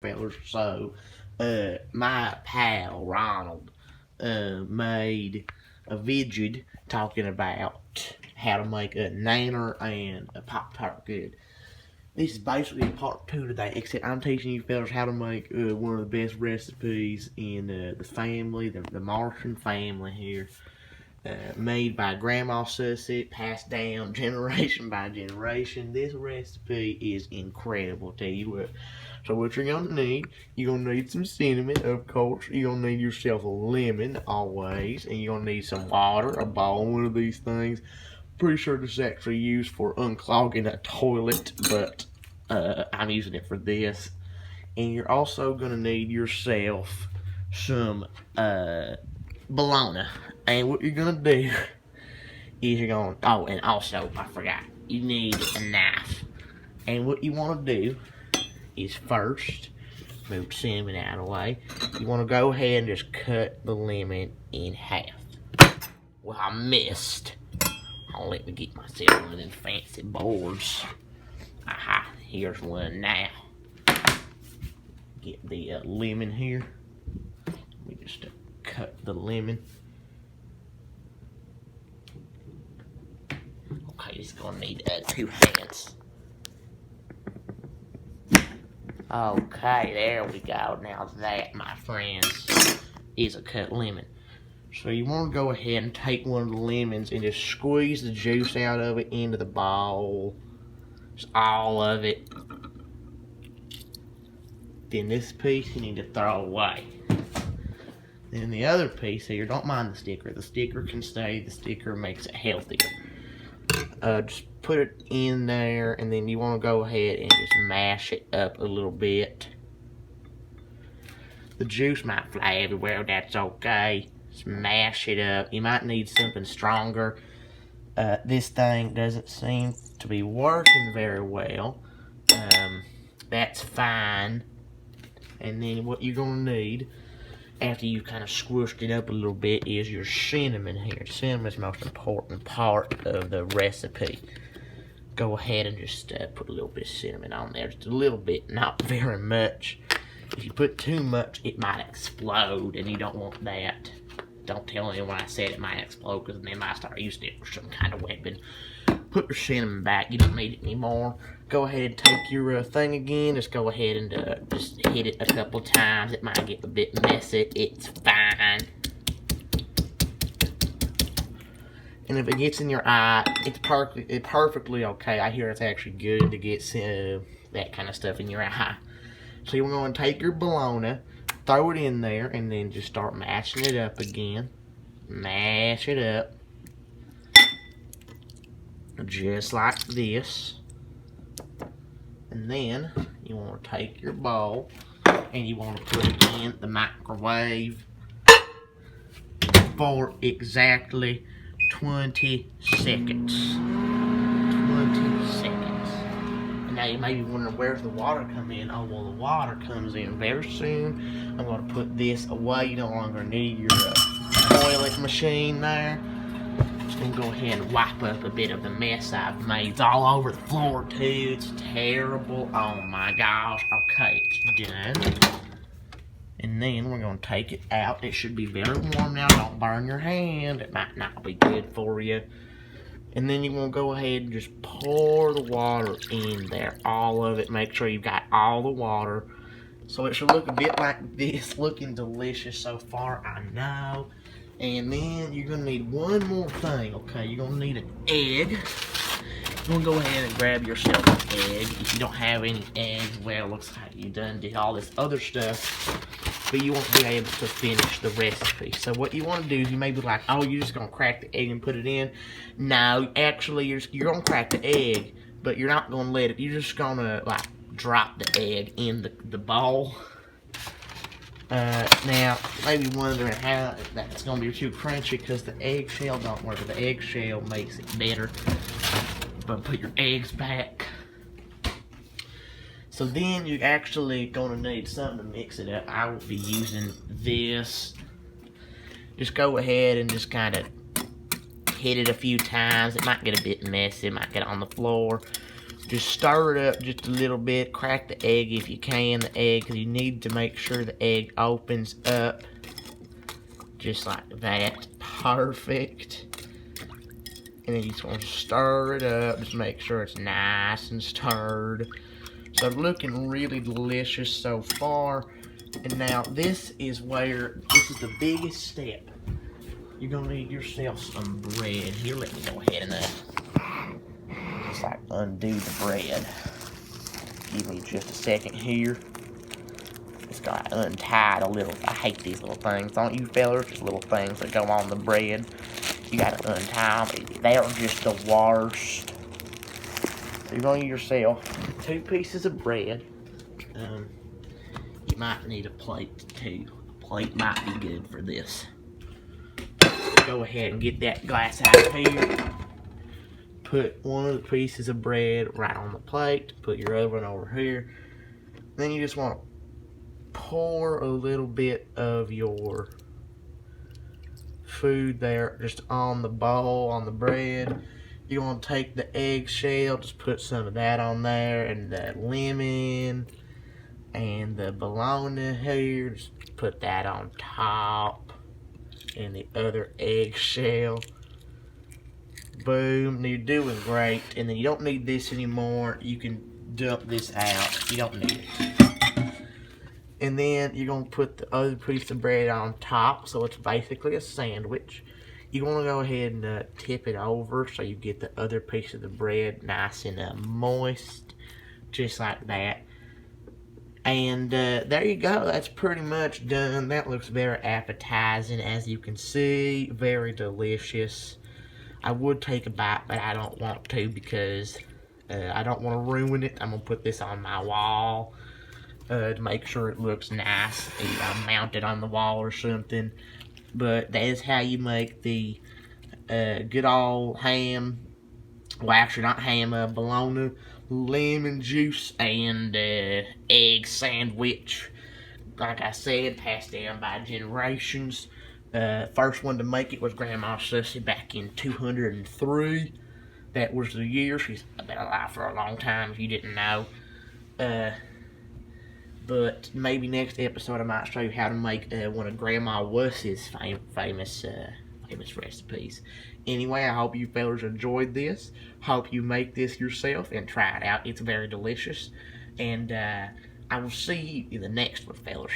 fellas. So, my pal Ronald made a video talking about how to make a nanner and a Pop-Tart good. This is basically part 2 today, except I'm teaching you fellas how to make one of the best recipes in the family, the Martian family here. Made by Grandma Susset, passed down generation by generation. This recipe is incredible, tell you what. So what you're gonna need some cinnamon, of course. You're gonna need yourself a lemon, always, and you're gonna need some water, a bowl, one of these things. Pretty sure this is actually used for unclogging a toilet, but I'm using it for this. And you're also gonna need yourself some bologna. And what you're gonna do is oh, and also, I forgot, you need a knife. And what you wanna do is first, move the cinnamon out of the way, you wanna go ahead and just cut the lemon in half. Well, I missed. Oh, let me get myself one of them fancy boards. Aha, here's one now. Get the lemon here. Let me just cut the lemon. Okay, it's gonna need 2 hands. Okay, there we go. Now that, my friends, is a cut lemon. So you want to go ahead and take one of the lemons and just squeeze the juice out of it into the bowl. Just all of it. Then this piece you need to throw away. Then the other piece here, don't mind the sticker. The sticker can stay. The sticker makes it healthier. Just put it in there, and then you want to go ahead and just mash it up a little bit. The juice might fly everywhere, that's okay. Smash it up. You might need something stronger. This thing doesn't seem to be working very well. That's fine. And then what you're gonna need, after you've kind of squished it up a little bit, is your cinnamon here. Cinnamon is the most important part of the recipe. Go ahead and just put a little bit of cinnamon on there. Just a little bit, not very much. If you put too much, it might explode, and you don't want that. Don't tell anyone I said it might explode, because they might start using it for some kind of weapon. Put your cinnamon back. You don't need it anymore. Go ahead and take your thing again. Just go ahead and just hit it a couple times. It might get a bit messy. It's fine. And if it gets in your eye, it's perfectly okay. I hear it's actually good to get that kind of stuff in your eye. So you're going to take your bologna, throw it in there, and then just start mashing it up again. Mash it up. Just like this. And then you want to take your bowl and you want to put it in the microwave for exactly 20 seconds. 20 seconds. And now you may be wondering, where's the water come in? Oh, well, the water comes in very soon. I'm going to put this away. You no longer need your toilet machine there. Just going to go ahead and wipe up a bit of the mess I've made. It's all over the floor, too. It's terrible. Oh, my gosh. Okay, it's done. And then we're going to take it out. It should be very warm now. Don't burn your hand. It might not be good for you. And then you want to go ahead and just pour the water in there. All of it. Make sure you've got all the water. So it should look a bit like this. Looking delicious so far, I know. And then you're going to need one more thing, okay? You're going to need an egg. You're going to go ahead and grab yourself an egg. If you don't have any eggs, well, it looks like you did all this other stuff, but you won't be able to finish the recipe. So what you want to do is, you may be like, oh, you're just going to crack the egg and put it in. No, actually, you're going to crack the egg, but you're not going to let it. You're just going to, like, drop the egg in the bowl. Now, you may be wondering how that's going to be too crunchy, because the eggshell don't work. The eggshell makes it better. But put your eggs back. So then you're actually going to need something to mix it up. I will be using this. Just go ahead and just kind of hit it a few times. It might get a bit messy. It might get on the floor. Just stir it up just a little bit. Crack the egg if you can, because you need to make sure the egg opens up. Just like that. Perfect. And then you just want to stir it up. Just make sure it's nice and stirred. So looking really delicious so far. And now this is the biggest step. You're gonna need yourself some bread. Here, let me go ahead and just like undo the bread. Give me just a second here. Just gotta untie the little, I hate these little things, don't you fellers? Just little things that go on the bread. You gotta untie them. They are just the worst. So you're gonna need yourself 2 pieces of bread. You might need a plate too. A plate might be good for this. Go ahead and get that glass out of here. Put one of the pieces of bread right on the plate. Put your oven over here. Then you just want to pour a little bit of your food there just on the bowl, on the bread. You want to take the eggshell, just put some of that on there, and the lemon and the bologna here, just put that on top, and the other eggshell. Boom, you're doing great. And then you don't need this anymore. You can dump this out. You don't need it. And then you're going to put the other piece of bread on top, so it's basically a sandwich. You want to go ahead and tip it over so you get the other piece of the bread nice and moist, just like that. And there you go. That's pretty much done. That looks very appetizing, as you can see. Very delicious. I would take a bite, but I don't want to because I don't want to ruin it. I'm going to put this on my wall to make sure it looks nice. I'll mount it on the wall or something. But that is how you make the good old ham. Well, actually not ham, bologna, lemon juice, and egg sandwich. Like I said, passed down by generations. First one to make it was Grandma Susie back in 203. That was the year. She's been alive for a long time, if you didn't know. But maybe next episode I might show you how to make one of Grandma Wuss's famous recipes. Anyway, I hope you fellas enjoyed this. Hope you make this yourself and try it out. It's very delicious. And I will see you in the next one, fellas.